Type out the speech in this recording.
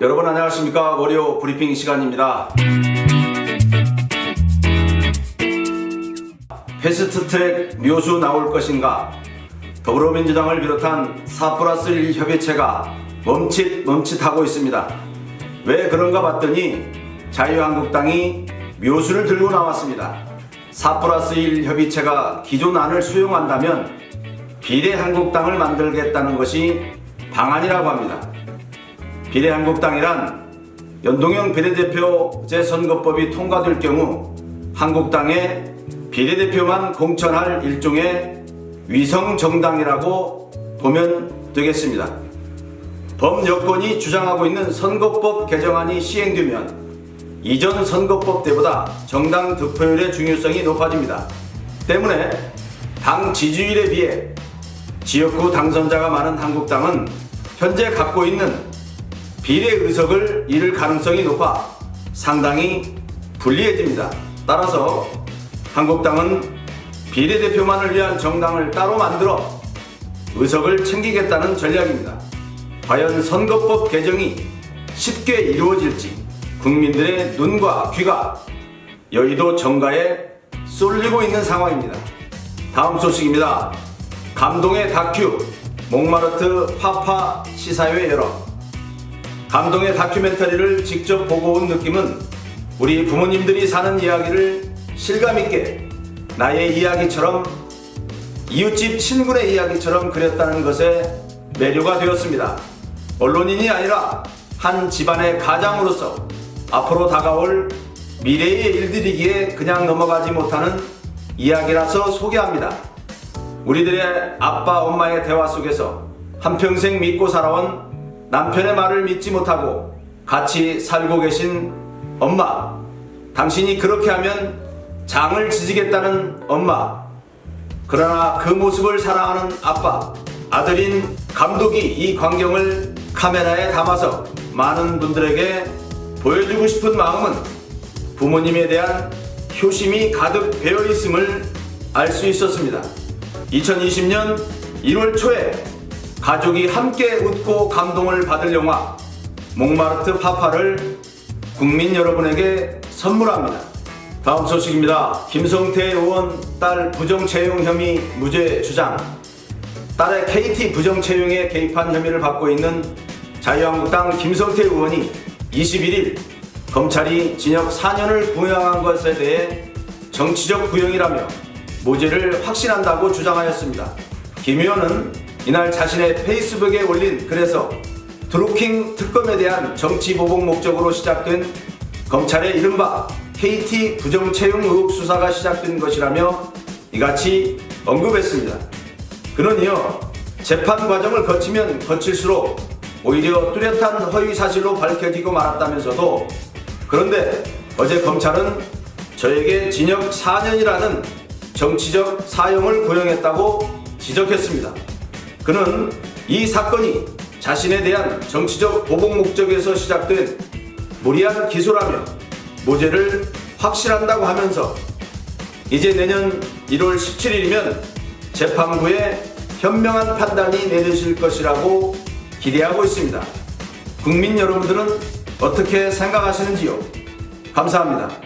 여러분 안녕하십니까. 월요 브리핑 시간입니다. 패스트트랙 묘수 나올 것인가, 더불어민주당을 비롯한 4+1 협의체가 멈칫하고 있습니다. 왜 그런가 봤더니 자유한국당이 묘수를 들고 나왔습니다. 4+1 협의체가 기존 안을 수용한다면 비례한국당을 만들겠다는 것이 방안이라고 합니다. 비례한국당이란 연동형 비례대표제 선거법이 통과될 경우 한국당의 비례대표만 공천할 일종의 위성정당이라고 보면 되겠습니다. 범여권이 주장하고 있는 선거법 개정안이 시행되면 이전 선거법 때보다 정당 득표율의 중요성이 높아집니다. 때문에 당 지지율에 비해 지역구 당선자가 많은 한국당은 현재 갖고 있는 비례 의석을 잃을 가능성이 높아 상당히 불리해집니다. 따라서 한국당은 비례대표만을 위한 정당을 따로 만들어 의석을 챙기겠다는 전략입니다. 과연 선거법 개정이 쉽게 이루어질지 국민들의 눈과 귀가 여의도 정가에 쏠리고 있는 상황입니다. 다음 소식입니다. 감동의 다큐 몽마르트 파파 시사회 열어. 감동의 다큐멘터리를 직접 보고 온 느낌은 우리 부모님들이 사는 이야기를 실감있게 나의 이야기처럼, 이웃집 친구의 이야기처럼 그렸다는 것에 매료가 되었습니다. 언론인이 아니라 한 집안의 가장으로서 앞으로 다가올 미래의 일들이기에 그냥 넘어가지 못하는 이야기라서 소개합니다. 우리들의 아빠 엄마의 대화 속에서 한평생 믿고 살아온 남편의 말을 믿지 못하고 같이 살고 계신 엄마, 당신이 그렇게 하면 장을 지지겠다는 엄마, 그러나 그 모습을 사랑하는 아빠, 아들인 감독이 이 광경을 카메라에 담아서 많은 분들에게 보여주고 싶은 마음은 부모님에 대한 효심이 가득 배어 있음을 알 수 있었습니다. 2020년 1월 초에 가족이 함께 웃고 감동을 받을 영화 몽마르트 파파를 국민 여러분에게 선물합니다. 다음 소식입니다. 김성태 의원 딸 부정채용 혐의 무죄 주장. 딸의 KT 부정채용에 개입한 혐의를 받고 있는 자유한국당 김성태 의원이 21일 검찰이 징역 4년을 구형한 것에 대해 정치적 구형이라며 무죄를 확신한다고 주장하였습니다. 김 의원은 이날 자신의 페이스북에 올린 글에서 드루킹 특검에 대한 정치 보복 목적으로 시작된 검찰의 이른바 KT 부정채용 의혹 수사가 시작된 것이라며 이같이 언급했습니다. 그는 이어 재판 과정을 거치면 거칠수록 오히려 뚜렷한 허위 사실로 밝혀지고 말았다면서도, 그런데 어제 검찰은 저에게 징역 4년이라는 정치적 사형을 구형했다고 지적했습니다. 그는 이 사건이 자신에 대한 정치적 보복 목적에서 시작된 무리한 기소라며 무죄를 확신한다고 하면서 이제 내년 1월 17일이면 재판부에 현명한 판단이 내려질 것이라고 기대하고 있습니다. 국민 여러분들은 어떻게 생각하시는지요? 감사합니다.